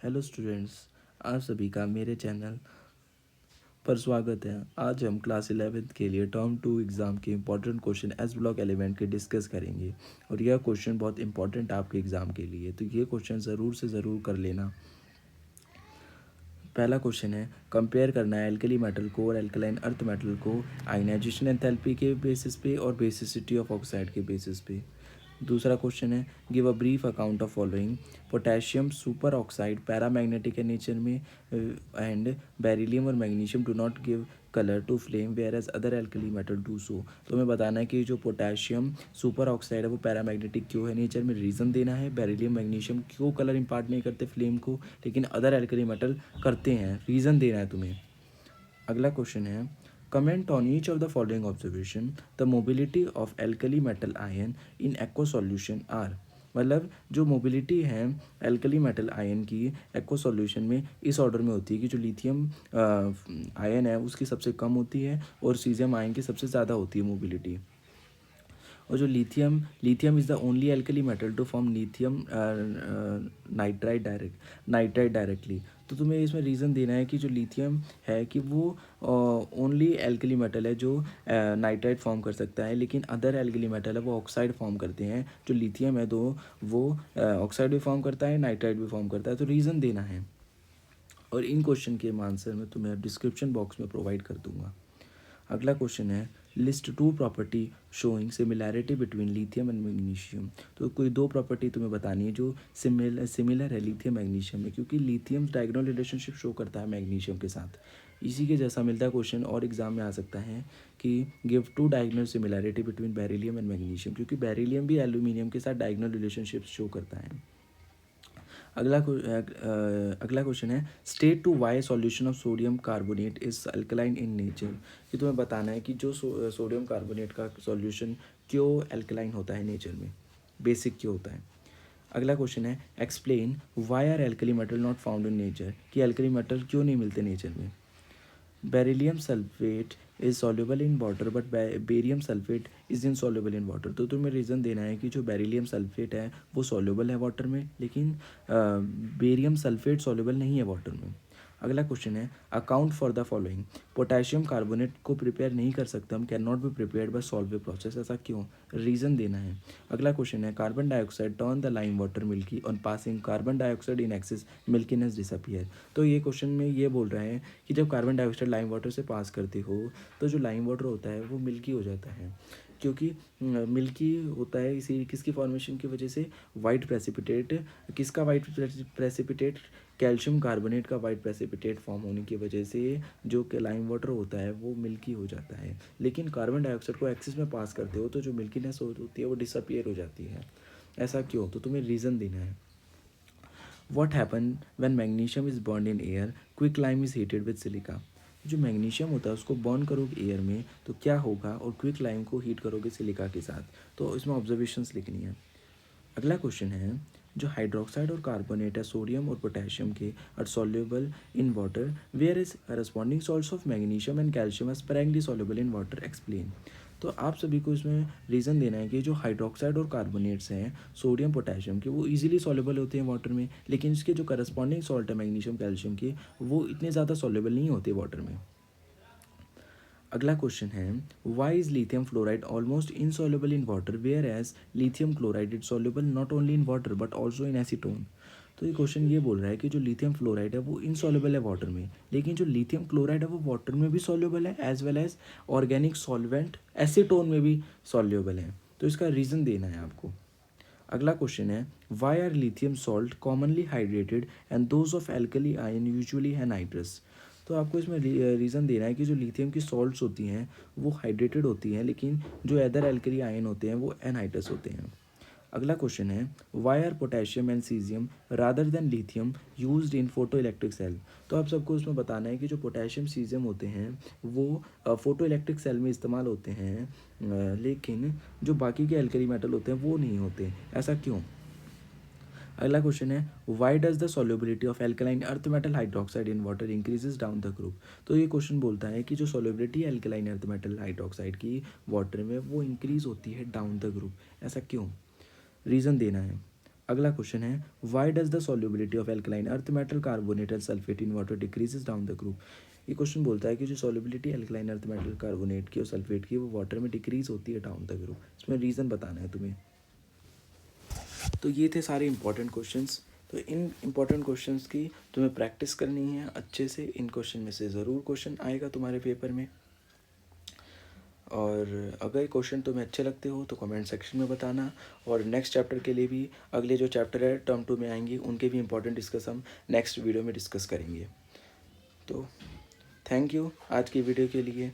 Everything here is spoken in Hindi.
हेलो स्टूडेंट्स, आप सभी का मेरे चैनल पर स्वागत है। आज हम क्लास 11th के लिए टर्म 2 एग्ज़ाम के important question S block element के डिस्कस करेंगे और यह क्वेश्चन बहुत इंपॉर्टेंट आपके एग्ज़ाम के लिए, तो ये क्वेश्चन ज़रूर से ज़रूर कर लेना। पहला क्वेश्चन है, कंपेयर करना है एल्कली मेटल को और एल्कलाइन अर्थ मेटल को आयनाइजेशन एंथैल्पी के बेसिस पे और बेसिसिटी ऑफ ऑक्साइड के बेसिस पे। दूसरा क्वेश्चन है, give a brief account of following. Potassium super oxide paramagnetic है नेचर में एंड बेरिलियम और magnesium do not give colour to flame whereas other alkali metal do so. तो हमें बताना है कि जो पोटेशियम सुपर ऑक्साइड है वो पैरामैग्नेटिक क्यों है नेचर में, रीज़न देना है। बेरिलियम मैग्नीशियम क्यों कलर इंपार्ट नहीं करते फ्लेम को, लेकिन अदर एल्कली मेटल करते हैं, रीज़न देना है तुम्हें। अगला क्वेश्चन है, comment on each of the following observation. The mobility of alkali metal ion in aqua solution are. मतलब जो मोबिलिटी है एल्कली मेटल आयन की एक्वा सॉल्यूशन में इस ऑर्डर में होती है कि जो लिथियम आयन है उसकी सबसे कम होती है और सीजियम आयन की सबसे ज़्यादा होती है मोबिलिटी। और जो lithium is the only alkali metal to form lithium nitride directly. तो तुम्हें इसमें रीज़न देना है कि जो लिथियम है कि वो ओनली एल्कली मेटल है जो नाइट्राइड फॉर्म कर सकता है, लेकिन अदर एल्कली मेटल है वो ऑक्साइड फॉर्म करते हैं। जो लिथियम है तो वो ऑक्साइड भी फॉर्म करता है, नाइट्राइड भी फॉर्म करता है, तो रीज़न देना है। और इन क्वेश्चन के आंसर मैं तुम्हें डिस्क्रिप्शन बॉक्स में प्रोवाइड कर दूंगा। अगला क्वेश्चन है, list two property showing similarity between lithium and magnesium. तो कोई दो प्रॉपर्टी तुम्हें बतानी है जो सिमिलर है लिथियम मैग्नीशियम में, क्योंकि लिथियम डायगोनल रिलेशनशिप शो करता है मैग्नीशियम के साथ। इसी के जैसा मिलता क्वेश्चन और एग्जाम में आ सकता है कि give two diagonal similarity between beryllium and magnesium, क्योंकि बेरिलियम भी एल्यूमिनियम के साथ डायगोनल रिलेशनशिप शो करता है। अगला क्वेश्चन है, state two why solution of sodium carbonate is alkaline in nature. कि तुम्हें बताना है कि जो सोडियम कार्बोनेट का सॉल्यूशन क्यों अल्कलाइन होता है नेचर में, बेसिक क्यों होता है। अगला क्वेश्चन है, explain why are alkali metal not found in nature. कि एल्कली मेटल क्यों नहीं मिलते नेचर में। Beryllium sulphate is soluble in water but barium sulphate is insoluble in water. तो तुम्हें रीज़न देना है कि जो बेरिलियम सल्फेट है वो सॉल्युबल है वाटर में, लेकिन बेरियम सल्फेट सॉल्युबल नहीं है वाटर में। अगला क्वेश्चन है, account for the following. Potassium carbonate को प्रिपेयर नहीं कर सकते हम, can not be prepared by solvable process. ऐसा क्यों, रीज़न देना है। अगला क्वेश्चन है, carbon dioxide turn the lime water milky on passing carbon dioxide in excess milkiness disappear. तो ये क्वेश्चन में ये बोल रहे हैं कि जब कार्बन डाइऑक्साइड लाइम वाटर से पास करते हो तो जो लाइम वाटर होता है वो मिल्की हो जाता है, क्योंकि मिल्की होता है इसी किसकी फॉर्मेशन की वजह से, वाइट प्रेसिपिटेट। किसका वाइट प्रेसिपिटेट, कैल्शियम कार्बोनेट का वाइट प्रेसिपिटेट फॉर्म होने की वजह से जो कि लाइम वाटर होता है वो मिल्की हो जाता है। लेकिन कार्बन डाइऑक्साइड को एक्सेस में पास करते हो तो जो मिल्कीनेस होती है वो डिसअपियर हो जाती है। ऐसा क्यों, तो तुम्हें रीज़न देना है। What happen when magnesium is burned in air? Quicklime is heated with silica. जो मैग्नीशियम होता है उसको बर्न करोगे एयर में तो क्या होगा, और क्विक लाइम को हीट करोगे सिलिका के साथ। तो इसमें ऑब्जर्वेशंस लिखनी है। अगला क्वेश्चन है, जो हाइड्रोक्साइड और कार्बोनेट है सोडियम और पोटेशियम के are soluble in water where is corresponding salts of magnesium and calcium are sparingly soluble in water, explain. तो आप सभी को इसमें रीज़न देना है कि जो हाइड्रोक्साइड और कार्बोनेट्स हैं सोडियम पोटेशियम के वो इजीली सॉल्युबल होते हैं वाटर में, लेकिन इसके जो करस्पॉन्डिंग सॉल्ट है मैग्नीशियम कैल्शियम के वो इतने ज़्यादा सॉल्युबल नहीं होते वाटर में। अगला क्वेश्चन है, why is lithium fluoride almost insoluble in water whereas lithium chloride is soluble not only in water but also in acetone. तो ये क्वेश्चन ये बोल रहा है कि जो लिथियम फ्लोराइड है वो इनसॉल्युबल है वाटर में, लेकिन जो लिथियम क्लोराइड है वो वाटर में भी सॉल्युबल है as well as organic solvent acetone में भी सॉल्युबल है। तो इसका रीज़न देना है आपको। अगला क्वेश्चन है, why are lithium salt commonly hydrated and those of alkali ion usually है नाइट्रस। तो आपको इसमें रीज़न देना है कि जो लिथियम की सॉल्ट्स होती हैं वो हाइड्रेटेड होती हैं, लेकिन जो अदर एल्कली आयन होते हैं वो एनहाइड्रस होते हैं। अगला क्वेश्चन है, why are potassium and caesium rather than lithium used in photo electric cell. तो आप सबको इसमें बताना है कि जो पोटेशियम सीजियम होते हैं वो फोटो इलेक्ट्रिक सेल में इस्तेमाल होते हैं, लेकिन जो बाकी के एल्कली मेटल होते हैं वो नहीं होते। ऐसा क्यों। अगला क्वेश्चन है, why does the solubility of alkaline earth metal hydroxide in water increases down the group. तो ये क्वेश्चन बोलता है कि जो solubility alkaline earth metal hydroxide की वाटर में वो इंक्रीज होती है डाउन द ग्रुप। ऐसा क्यों, रीज़न देना है। अगला क्वेश्चन है, why does the solubility of alkaline earth metal carbonate and sulphate in water decreases down the group. ये क्वेश्चन बोलता है कि जो solubility alkaline earth metal carbonate की और सल्फेट की वो वाटर में डिक्रीज होती है डाउन द ग्रुप, इसमें रीज़न बताना है तुम्हें। तो ये थे सारे इंपॉर्टेंट क्वेश्चंस। तो इन इंपॉर्टेंट क्वेश्चंस की तुम्हें प्रैक्टिस करनी है अच्छे से। इन क्वेश्चन में से ज़रूर क्वेश्चन आएगा तुम्हारे पेपर में। और अगर क्वेश्चन तुम्हें अच्छे लगते हो तो कमेंट सेक्शन में बताना। और नेक्स्ट चैप्टर के लिए भी, अगले जो चैप्टर है टर्म 2 में आएंगे, उनके भी इंपॉर्टेंट डिस्कस हम नेक्स्ट वीडियो में डिस्कस करेंगे। तो थैंक यू आज की वीडियो के लिए।